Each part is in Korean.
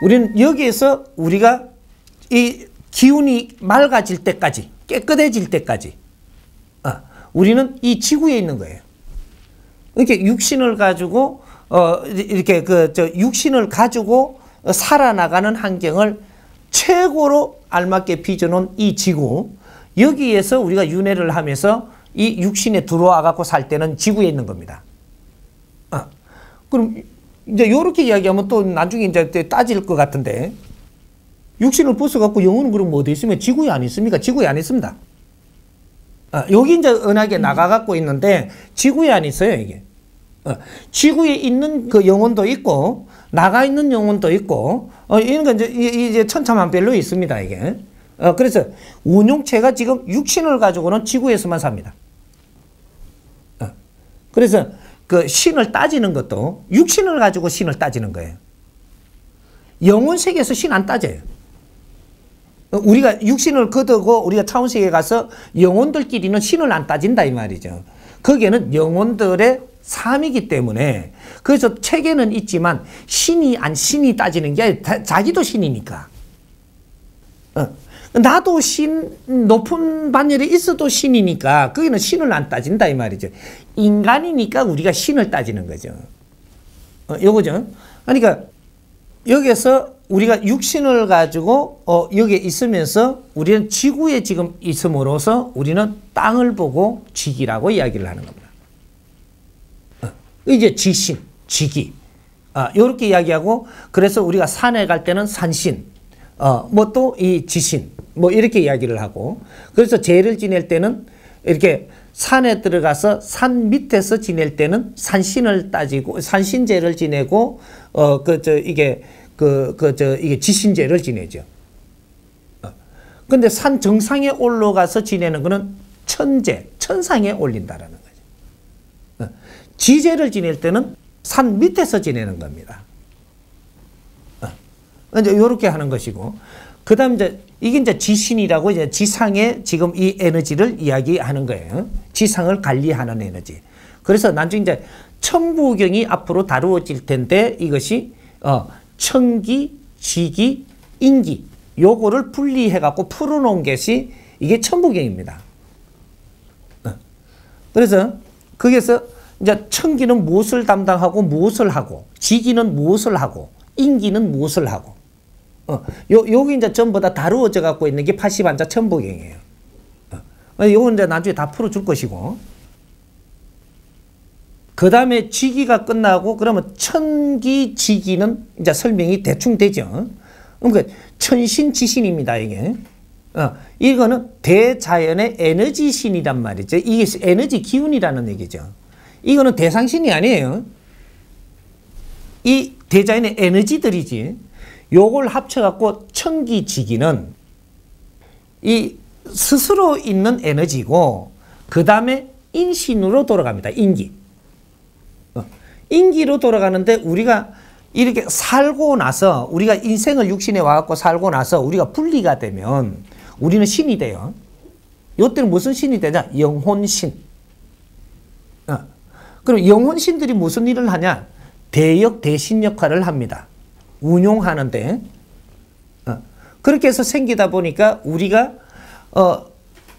우리는 여기에서 우리가 이 기운이 맑아질 때까지, 깨끗해질 때까지, 우리는 이 지구에 있는 거예요. 이렇게 육신을 가지고, 이렇게 육신을 가지고 살아나가는 환경을 최고로 알맞게 빚어놓은 이 지구, 여기에서 우리가 윤회를 하면서 이 육신에 들어와 갖고 살 때는 지구에 있는 겁니다. 그럼 이제 요렇게 이야기하면 또 나중에 이제 따질 것 같은데, 육신을 벗어갖고 영혼은 그럼 어디 있으면 지구에 안 있습니까? 지구에 안 있습니다. 여기 이제 은하계 나가갖고 있는데, 지구에 안 있어요, 이게. 지구에 있는 그 영혼도 있고, 나가 있는 영혼도 있고, 이런 건 이제 천차만별로 있습니다, 이게. 그래서 운용체가 지금 육신을 가지고는 지구에서만 삽니다. 그래서 그 신을 따지는 것도 육신을 가지고 신을 따지는 거예요. 영혼 세계에서 신 안 따져요. 우리가 육신을 거두고 우리가 차원세계에 가서 영혼들끼리는 신을 안 따진다 이 말이죠. 거기에는 영혼들의 삶이기 때문에, 그래서 체계는 있지만 신이 따지는 게 아니라 자기도 신이니까. 나도 높은 반열에 있어도 신이니까 거기는 신을 안 따진다 이 말이죠. 인간이니까 우리가 신을 따지는 거죠. 요거죠. 그러니까 여기에서 우리가 육신을 가지고 여기에 있으면서 우리는 지구에 지금 있음으로써 우리는 땅을 보고 지기라고 이야기를 하는 겁니다. 이제 지신, 지기. 요렇게 이야기하고, 그래서 우리가 산에 갈 때는 산신, 뭐 또 이 지신, 뭐 이렇게 이야기를 하고, 그래서 제를 지낼 때는 이렇게 산에 들어가서 산 밑에서 지낼 때는 산신을 따지고, 산신제를 지내고, 이게 지신제를 지내죠. 근데 산 정상에 올라가서 지내는 거는 천제, 천상에 올린다라는 거죠. 지제를 지낼 때는 산 밑에서 지내는 겁니다. 이제 이렇게 하는 것이고, 그 다음 이게 이제 지신이라고 이제 지상의 지금 이 에너지를 이야기하는 거예요. 지상을 관리하는 에너지. 그래서 나중에 이제 천부경이 앞으로 다루어질 텐데, 이것이 천기, 지기, 인기, 요거를 분리해갖고 풀어놓은 것이 이게 천부경입니다. 그래서 거기에서 이제 천기는 무엇을 담당하고 무엇을 하고, 지기는 무엇을 하고, 인기는 무엇을 하고, 여기 이제 전부 다 다루어져 갖고 있는 게 80한자 천부경이에요. 요건 이제 나중에 다 풀어줄 것이고, 그 다음에 지기가 끝나고, 그러면 천기, 지기는 이제 설명이 대충 되죠. 그러니까 천신지신입니다, 이게. 이거는 대자연의 에너지 신이란 말이죠. 이게 에너지 기운이라는 얘기죠. 이거는 대상신이 아니에요. 이 대자연의 에너지들이지. 요걸 합쳐갖고 천기지기는 이 스스로 있는 에너지고, 그 다음에 인신으로 돌아갑니다. 인기. 인기로 돌아가는데, 우리가 이렇게 살고 나서, 우리가 인생을 육신에 와갖고 살고 나서 우리가 분리가 되면 우리는 신이 돼요. 요때는 무슨 신이 되냐? 영혼신. 그럼 영혼신들이 무슨 일을 하냐? 대역, 대신 역할을 합니다. 운용하는데. 그렇게 해서 생기다 보니까 우리가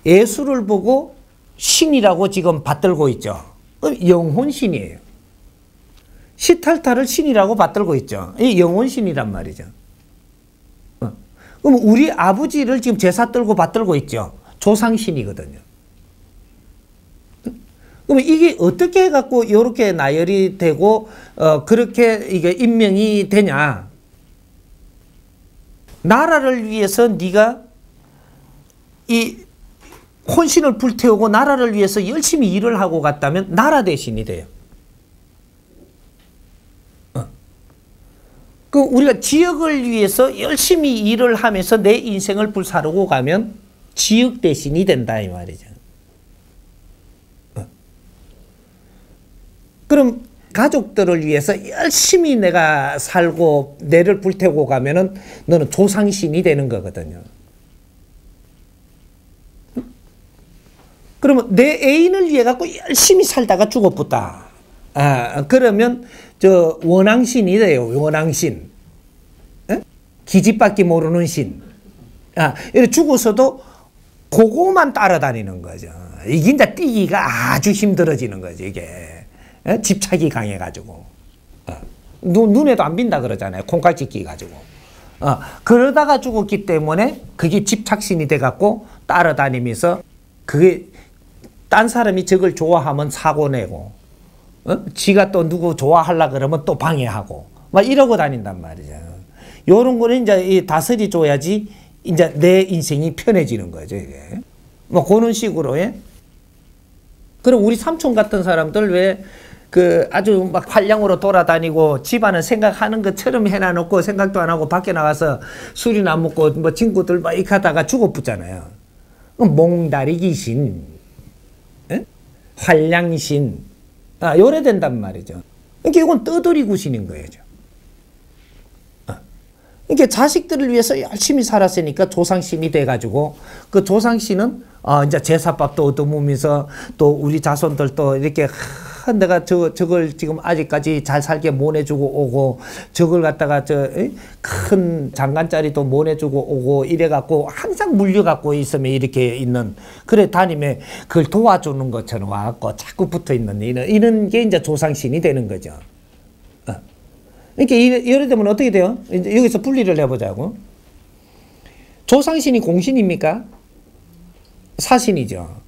예수를 보고 신이라고 지금 받들고 있죠. 영혼신이에요. 시탈타를 신이라고 받들고 있죠. 이 영혼신이란 말이죠. 그럼 우리 아버지를 지금 제사 들고 받들고 있죠. 조상신이거든요. 그러면 이게 어떻게 해갖고 이렇게 나열이 되고 그렇게 이게 임명이 되냐? 나라를 위해서 네가 이 혼신을 불태우고 나라를 위해서 열심히 일을 하고 갔다면 나라 대신이 돼요. 그 우리가 지역을 위해서 열심히 일을 하면서 내 인생을 불사르고 가면 지역 대신이 된다 이 말이죠. 그럼 가족들을 위해서 열심히 내가 살고 내를 불태우고 가면은 너는 조상신이 되는 거거든요. 그러면 내 애인을 위해 갖고 열심히 살다가 죽어붙다. 그러면 저 원앙신이 돼요. 원앙신. 기집밖에 모르는 신. 이렇게 죽어서도 그거만 따라다니는 거죠. 이게 이제 뛰기가 아주 힘들어지는 거죠, 이게. 집착이 강해가지고. 눈에도 안 빈다 그러잖아요. 콩깍지 끼가지고. 그러다가 죽었기 때문에 그게 집착신이 돼갖고 따라다니면서 그게 딴 사람이 저걸 좋아하면 사고 내고, 지가 또 누구 좋아하려 그러면 또 방해하고, 막 이러고 다닌단 말이죠. 요런 거는 이제 이 다스리 줘야지 이제 내 인생이 편해지는 거죠, 이게. 뭐 그런 식으로, 예. 그럼 우리 삼촌 같은 사람들 왜 그 아주 막 활량으로 돌아다니고 집안을 생각하는 것처럼 해놔놓고 생각도 안 하고 밖에 나가서 술이나 안 먹고 뭐 친구들 막 이렇게 하다가 죽어붙잖아요. 몽다리 귀신, 예? 활량신, 요래 된단 말이죠. 그러니까 이건 떠돌이 구신인 거예요. 이렇게 자식들을 위해서 열심히 살았으니까 조상신이 돼가지고 그 조상신은 이제 제사밥도 얻어먹으면서 또 우리 자손들도 이렇게 내가 저걸 지금 아직까지 잘 살게 모내주고 오고 저걸 갖다가 큰 장관짜리도 모내주고 오고 이래갖고 항상 물려갖고 있으면 이렇게 있는 그래 다니면 그걸 도와주는 것처럼 와갖고 자꾸 붙어 있는 이런 게 이제 조상신이 되는 거죠. 이렇게 예를 들면 어떻게 돼요? 이제 여기서 분리를 해보자고. 조상신이 공신입니까? 사신이죠.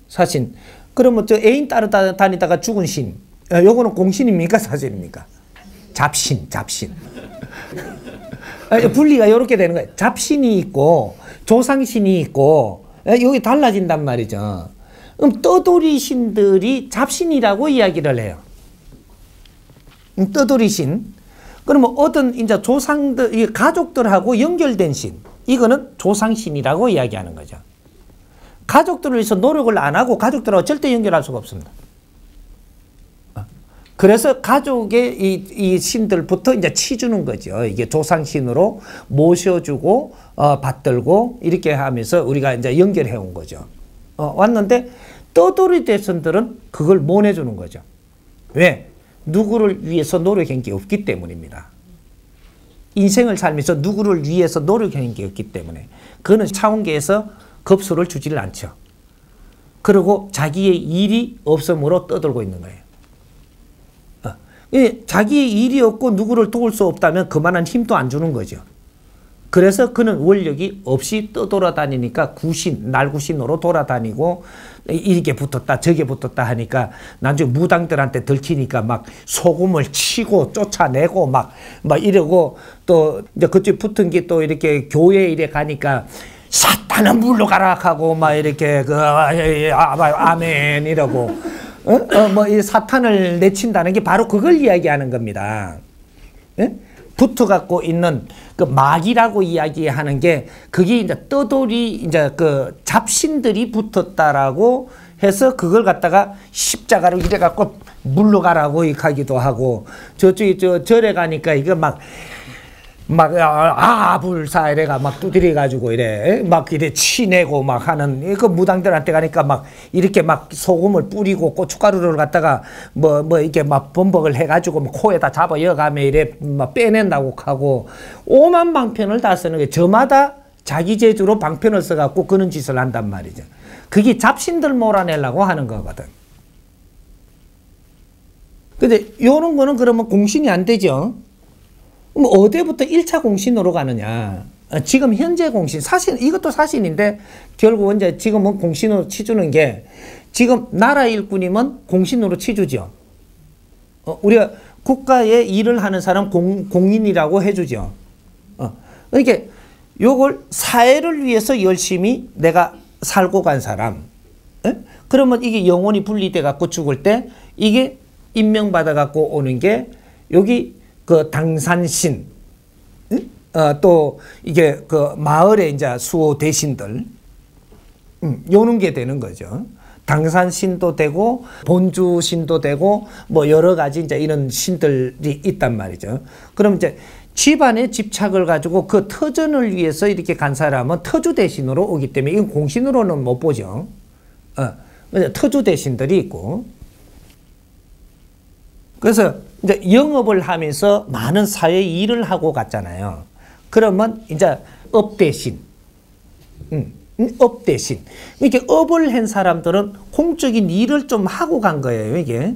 사신. 그러면 저 애인 따라다니다가 죽은 신, 요거는 공신입니까? 사신입니까? 잡신. 분리가 이렇게 되는 거예요. 잡신이 있고 조상신이 있고 여기 달라진단 말이죠. 그럼 떠돌이 신들이 잡신이라고 이야기를 해요. 떠돌이 신. 그러면 어떤 이제 조상들, 가족들하고 연결된 신, 이거는 조상신이라고 이야기하는 거죠. 가족들을 위해서 노력을 안 하고 가족들하고 절대 연결할 수가 없습니다. 그래서 가족의 이 신들부터 이제 치주는 거죠. 이게 조상신으로 모셔주고, 받들고, 이렇게 하면서 우리가 이제 연결해 온 거죠. 왔는데, 떠돌이 대선들은 그걸 못 해주는 거죠. 왜? 누구를 위해서 노력한 게 없기 때문입니다. 인생을 살면서 누구를 위해서 노력한 게 없기 때문에. 그거는 차원계에서 급수를 주지를 않죠. 그리고 자기의 일이 없음으로 떠들고 있는 거예요. 자기의 일이 없고 누구를 도울 수 없다면 그만한 힘도 안 주는 거죠. 그래서 그는 원력이 없이 떠돌아다니니까 구신, 날구신으로 돌아다니고 이렇게 붙었다 저게 붙었다 하니까 나중에 무당들한테 들키니까 막 소금을 치고 쫓아내고 막 이러고 또 이제 그쪽 붙은 게 또 이렇게 교회에 이래 가니까 사탄은 물러가라 하고 막 이렇게 아멘 이러고 뭐 이 사탄을 내친다는 게 바로 그걸 이야기하는 겁니다. 예? 붙어 갖고 있는 그 마귀라고 이야기하는 게 그게 이제 떠돌이 이제 그 잡신들이 붙었다라고 해서 그걸 갖다가 십자가로 이래 갖고 물러가라고 하기도 하고 저쪽에 절에 가니까 이거 막 불사 이래가 막 두드려 가지고 이래 막 이래 치내고 막 하는 그 무당들한테 가니까 막 이렇게 막 소금을 뿌리고 고춧가루를 갖다가 뭐 이렇게 막 범벅을 해 가지고 뭐 코에다 잡아 여가며 이래 막 빼낸다고 하고 오만 방편을 다 쓰는 게 저마다 자기 재주로 방편을 써 갖고 그런 짓을 한단 말이죠. 그게 잡신들 몰아내려고 하는 거거든. 근데 요런 거는 그러면 공신이 안 되죠. 그럼 어디부터 1차 공신으로 가느냐. 지금 현재 공신, 사신, 이것도 사신인데 결국 이제 지금은 공신으로 치주는 게 지금 나라 일꾼이면 공신으로 치주죠. 우리가 국가에 일을 하는 사람 공인이라고 해주죠. 그러니까 요걸 사회를 위해서 열심히 내가 살고 간 사람. 그러면 이게 영혼이 분리돼 갖고 죽을 때 이게 임명받아 갖고 오는 게 여기 그 당산신, 또 이게 그 마을의 이제 수호 대신들, 요런 게 되는 거죠. 당산신도 되고 본주신도 되고 뭐 여러 가지 이제 이런 신들이 있단 말이죠. 그럼 이제 집안에 집착을 가지고 그 터전을 위해서 이렇게 간 사람은 터주 대신으로 오기 때문에 이건 공신으로는 못 보죠. 터주 대신들이 있고. 그래서 이제 영업을 하면서 많은 사회 일을 하고 갔잖아요. 그러면 이제 업 대신, 업 대신. 이렇게 업을 한 사람들은 공적인 일을 좀 하고 간 거예요, 이게.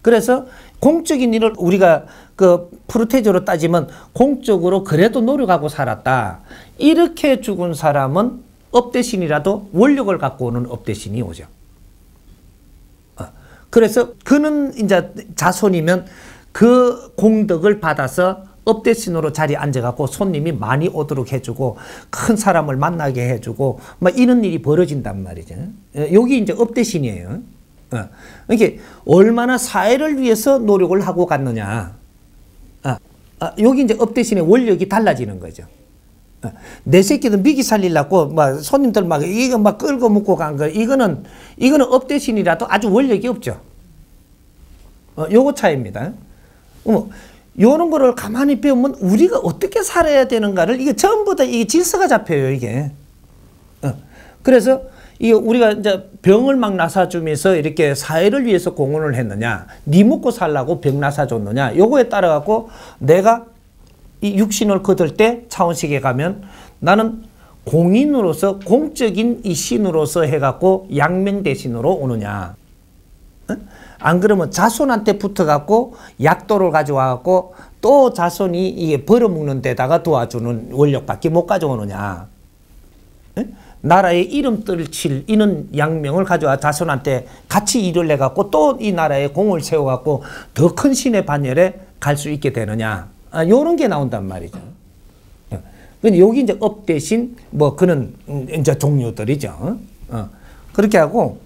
그래서 공적인 일을 우리가 그 프루테조로 따지면 공적으로 그래도 노력하고 살았다. 이렇게 죽은 사람은 업 대신이라도 원력을 갖고 오는 업 대신이 오죠. 그래서 그는 이제 자손이면 그 공덕을 받아서 업 대신으로 자리에 앉아갖고 손님이 많이 오도록 해주고 큰 사람을 만나게 해주고 막 이런 일이 벌어진단 말이죠. 여기 이제 업 대신이에요. 이게 얼마나 사회를 위해서 노력을 하고 갔느냐. 여기 이제 업 대신의 원력이 달라지는 거죠. 내 새끼들 미기 살리려고 막 손님들 막 이거 막 끌고 묶고 간 거 이거는 업 대신이라도 아주 원력이 없죠. 요거 차이입니다. 요런 거를 가만히 배우면 우리가 어떻게 살아야 되는가를 이게 전부 다 이게 질서가 잡혀요, 이게. 그래서 이게 우리가 이제 병을 막 나사주면서 이렇게 사회를 위해서 공헌을 했느냐, 니 먹고 살라고 병 나사줬느냐, 요거에 따라 갖고 내가 이 육신을 거둘 때 차원식에 가면 나는 공인으로서 공적인 이 신으로서 해갖고 양명 대신으로 오느냐. 안 그러면 자손한테 붙어갖고 약도를 가져와갖고 또 자손이 이게 벌어먹는 데다가 도와주는 원력밖에 못 가져오느냐. 나라의 이름 떨칠 이런 양명을 가져와 자손한테 같이 일을 해갖고 또 이 나라에 공을 세워갖고 더 큰 신의 반열에 갈 수 있게 되느냐. 요런 게 나온단 말이죠. 근데 여기 이제 업 대신 뭐 그런 이제 종류들이죠. 그렇게 하고